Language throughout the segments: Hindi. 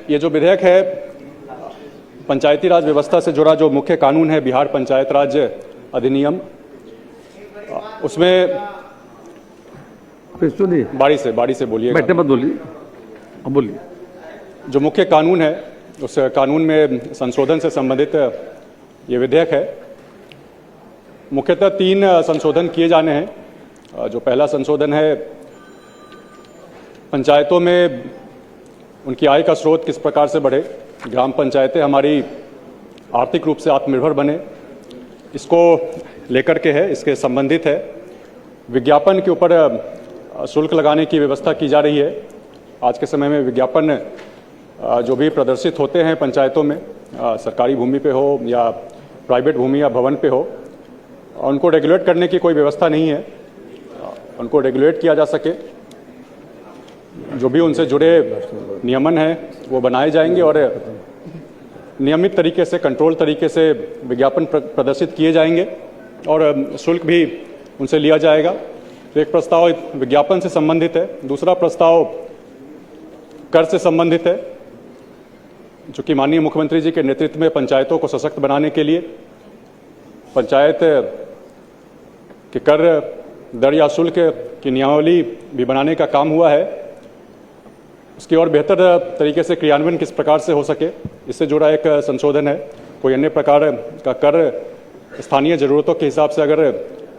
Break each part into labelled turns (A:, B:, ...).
A: ये जो विधेयक है पंचायती राज व्यवस्था से जुड़ा जो मुख्य कानून है बिहार पंचायत राज अधिनियम, उसमें बारी से बोलिए,
B: बैठने मत बोलिए, अब बोलिए।
A: जो मुख्य कानून है उस कानून में संशोधन से संबंधित ये विधेयक है। मुख्यतः 3 संशोधन किए जाने हैं। जो पहला संशोधन है, पंचायतों में उनकी आय का स्रोत किस प्रकार से बढ़े, ग्राम पंचायतें हमारी आर्थिक रूप से आत्मनिर्भर बने, इसको लेकर के है, इसके संबंधित है। विज्ञापन के ऊपर शुल्क लगाने की व्यवस्था की जा रही है। आज के समय में विज्ञापन जो भी प्रदर्शित होते हैं पंचायतों में, सरकारी भूमि पे हो या प्राइवेट भूमि या भवन पे हो, उनको रेगुलेट करने की कोई व्यवस्था नहीं है। उनको रेगुलेट किया जा सके, जो भी उनसे जुड़े नियमन हैं वो बनाए जाएंगे और नियमित तरीके से, कंट्रोल तरीके से विज्ञापन प्रदर्शित किए जाएंगे और शुल्क भी उनसे लिया जाएगा। तो एक प्रस्ताव विज्ञापन से संबंधित है। दूसरा प्रस्ताव कर से संबंधित है, जो कि माननीय मुख्यमंत्री जी के नेतृत्व में पंचायतों को सशक्त बनाने के लिए पंचायत के कर दर या शुल्क की नियमावली भी बनाने का काम हुआ है। उसकी और बेहतर तरीके से क्रियान्वयन किस प्रकार से हो सके, इससे जुड़ा एक संशोधन है। कोई अन्य प्रकार का कर स्थानीय ज़रूरतों के हिसाब से अगर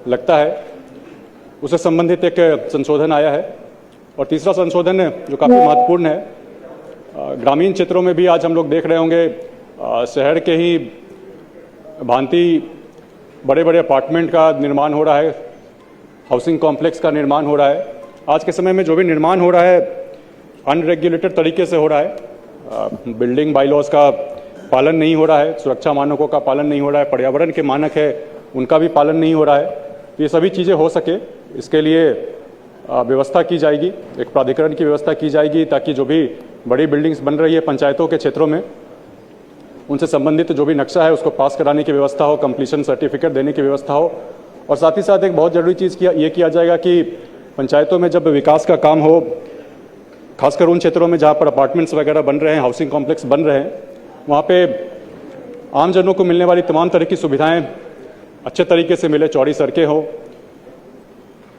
A: लगता है, उससे संबंधित एक संशोधन आया है। और तीसरा संशोधन जो काफ़ी महत्वपूर्ण है, ग्रामीण क्षेत्रों में भी आज हम लोग देख रहे होंगे, शहर के ही भांति बड़े बड़े अपार्टमेंट का निर्माण हो रहा है, हाउसिंग कॉम्प्लेक्स का निर्माण हो रहा है। आज के समय में जो भी निर्माण हो रहा है अनरेगुलेटेड तरीके से हो रहा है। बिल्डिंग बाईलॉज का पालन नहीं हो रहा है, सुरक्षा मानकों का पालन नहीं हो रहा है, पर्यावरण के मानक है उनका भी पालन नहीं हो रहा है। ये सभी चीज़ें हो सके, इसके लिए व्यवस्था की जाएगी, एक प्राधिकरण की व्यवस्था की जाएगी, ताकि जो भी बड़ी बिल्डिंग्स बन रही है पंचायतों के क्षेत्रों में, उनसे संबंधित जो भी नक्शा है उसको पास कराने की व्यवस्था हो, कंप्लीशन सर्टिफिकेट देने की व्यवस्था हो। और साथ ही साथ एक बहुत ज़रूरी चीज़ ये किया जाएगा कि पंचायतों में जब विकास का काम हो, खासकर उन क्षेत्रों में जहाँ पर अपार्टमेंट्स वगैरह बन रहे हैं, हाउसिंग कॉम्प्लेक्स बन रहे हैं, वहाँ पे आमजनों को मिलने वाली तमाम तरह की सुविधाएं अच्छे तरीके से मिले। चौड़ी सड़कें हो,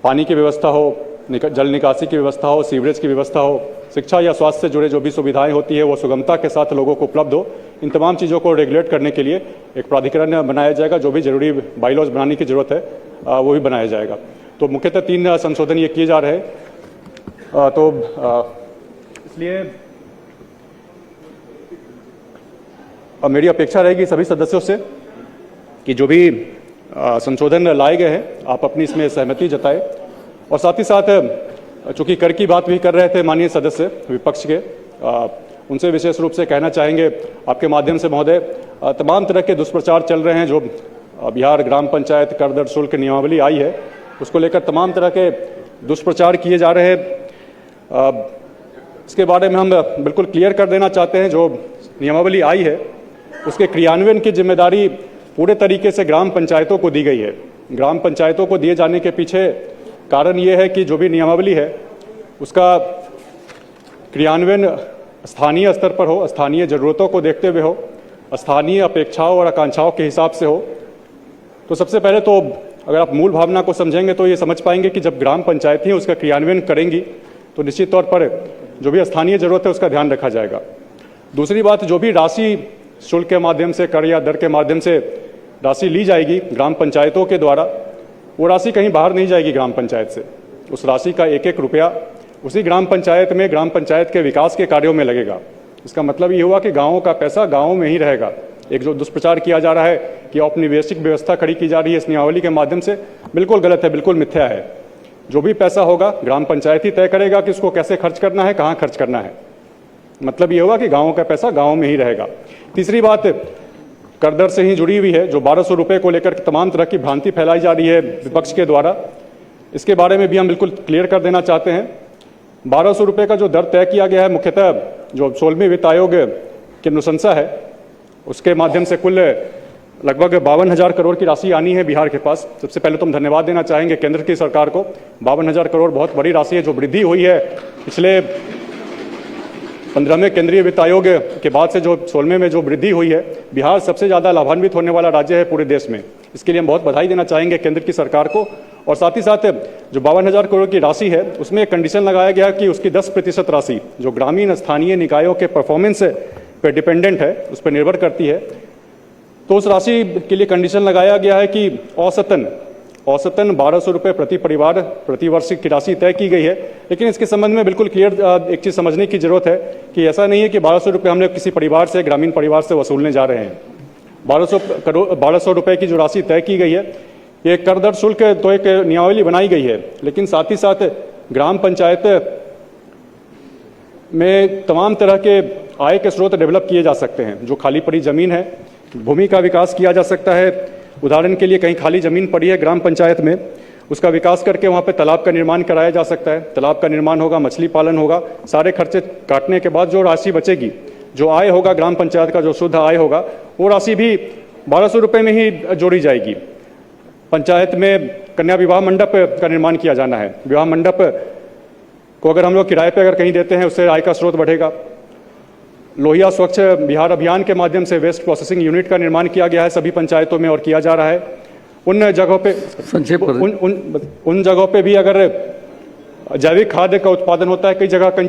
A: पानी की व्यवस्था हो, जल निकासी की व्यवस्था हो, सीवरेज की व्यवस्था हो, शिक्षा या स्वास्थ्य से जुड़े जो भी सुविधाएं होती है वो सुगमता के साथ लोगों को उपलब्ध हो। इन तमाम चीज़ों को रेगुलेट करने के लिए एक प्राधिकरण बनाया जाएगा। जो भी जरूरी बाईलॉज बनाने की जरूरत है वो भी बनाया जाएगा। तो मुख्यतः 3 संशोधन ये किए जा रहे हैं। तो इसलिए मेरी अपेक्षा रहेगी सभी सदस्यों से कि जो भी संशोधन लाए गए हैं आप अपनी इसमें सहमति जताएं। और साथ ही साथ चूंकि कर की बात भी कर रहे थे माननीय सदस्य विपक्ष के, उनसे विशेष रूप से कहना चाहेंगे आपके माध्यम से महोदय, तमाम तरह के दुष्प्रचार चल रहे हैं। जो बिहार ग्राम पंचायत कर दर शुल्क नियमावली आई है उसको लेकर तमाम तरह के दुष्प्रचार किए जा रहे हैं। इसके बारे में हम बिल्कुल क्लियर कर देना चाहते हैं, जो नियमावली आई है उसके क्रियान्वयन की जिम्मेदारी पूरे तरीके से ग्राम पंचायतों को दी गई है। ग्राम पंचायतों को दिए जाने के पीछे कारण ये है कि जो भी नियमावली है उसका क्रियान्वयन स्थानीय स्तर पर हो, स्थानीय ज़रूरतों को देखते हुए हो, स्थानीय अपेक्षाओं और आकांक्षाओं के हिसाब से हो। तो सबसे पहले तो अगर आप मूल भावना को समझेंगे तो ये समझ पाएंगे कि जब ग्राम पंचायतें उसका क्रियान्वयन करेंगी तो निश्चित तौर पर जो भी स्थानीय ज़रूरत है उसका ध्यान रखा जाएगा। दूसरी बात, जो भी राशि शुल्क के माध्यम से, कर या दर के माध्यम से राशि ली जाएगी ग्राम पंचायतों के द्वारा, वो राशि कहीं बाहर नहीं जाएगी ग्राम पंचायत से। उस राशि का एक एक रुपया उसी ग्राम पंचायत में, ग्राम पंचायत के विकास के कार्यों में लगेगा। इसका मतलब ये हुआ कि गाँवों का पैसा गाँव में ही रहेगा। एक जो दुष्प्रचार किया जा रहा है कि औपनिवेशिक व्यवस्था खड़ी की जा रही है इस नियमावली के माध्यम से, बिल्कुल गलत है, बिल्कुल मिथ्या है। जो भी पैसा होगा ग्राम पंचायत ही तय करेगा कि उसको कैसे खर्च करना है, कहाँ खर्च करना है। मतलब ये होगा कि गाँव का पैसा गाँव में ही रहेगा। तीसरी बात कर दर से ही जुड़ी हुई है, जो 1200 रुपये को लेकर तमाम तरह की भ्रांति फैलाई जा रही है विपक्ष के द्वारा, इसके बारे में भी हम बिल्कुल क्लियर कर देना चाहते हैं। 1200 रुपये का जो दर तय किया गया है, मुख्यतः जो 16वें वित्त आयोग की अनुशंसा है उसके माध्यम से कुल लगभग 52,000 करोड़ की राशि आनी है बिहार के पास। सबसे पहले तो हम धन्यवाद देना चाहेंगे केंद्र की सरकार को। 52,000 करोड़ बहुत बड़ी राशि है, जो वृद्धि हुई है पिछले 15वें केंद्रीय वित्त आयोग के बाद से जो 16वें में जो वृद्धि हुई है, बिहार सबसे ज़्यादा लाभान्वित होने वाला राज्य है पूरे देश में। इसके लिए हम बहुत बधाई देना चाहेंगे केंद्र की सरकार को। और साथ ही साथ जो 52,000 करोड़ की राशि है, उसमें एक कंडीशन लगाया गया कि उसकी 10% राशि जो ग्रामीण स्थानीय निकायों के परफॉर्मेंस पर डिपेंडेंट है, उस पर निर्भर करती है। तो उस राशि के लिए कंडीशन लगाया गया है कि औसतन 1200 रुपये प्रति परिवार प्रति वर्ष की राशि तय की गई है। लेकिन इसके संबंध में बिल्कुल क्लियर एक चीज़ समझने की जरूरत है कि ऐसा नहीं है कि 1200 रुपये हम लोग किसी परिवार से, ग्रामीण परिवार से वसूलने जा रहे हैं। 1200 रुपये की जो राशि तय की गई है, ये कर दर शुल्क तो एक नियमावली बनाई गई है, लेकिन साथ ही साथ ग्राम पंचायत में तमाम तरह के आय के स्रोत डेवलप किए जा सकते हैं। जो खाली पड़ी जमीन है, भूमि का विकास किया जा सकता है। उदाहरण के लिए कहीं खाली जमीन पड़ी है ग्राम पंचायत में, उसका विकास करके वहाँ पे तालाब का निर्माण कराया जा सकता है। तालाब का निर्माण होगा, मछली पालन होगा। सारे खर्चे काटने के बाद जो राशि बचेगी, जो आय होगा ग्राम पंचायत का, जो शुद्ध आय होगा, वो राशि भी 1200 रुपये में ही जोड़ी जाएगी। पंचायत में कन्या विवाह मंडप का निर्माण किया जाना है। विवाह मंडप को अगर हम लोग किराए पर अगर कहीं देते हैं, उससे आय का स्रोत बढ़ेगा। लोहिया स्वच्छ बिहार अभियान के माध्यम से वेस्ट प्रोसेसिंग यूनिट का निर्माण किया गया है सभी पंचायतों में और किया जा रहा है। उन जगहों पे
B: संक्षेप
A: उन जगहों पे भी अगर जैविक खाद्य का उत्पादन होता है, कई जगह कई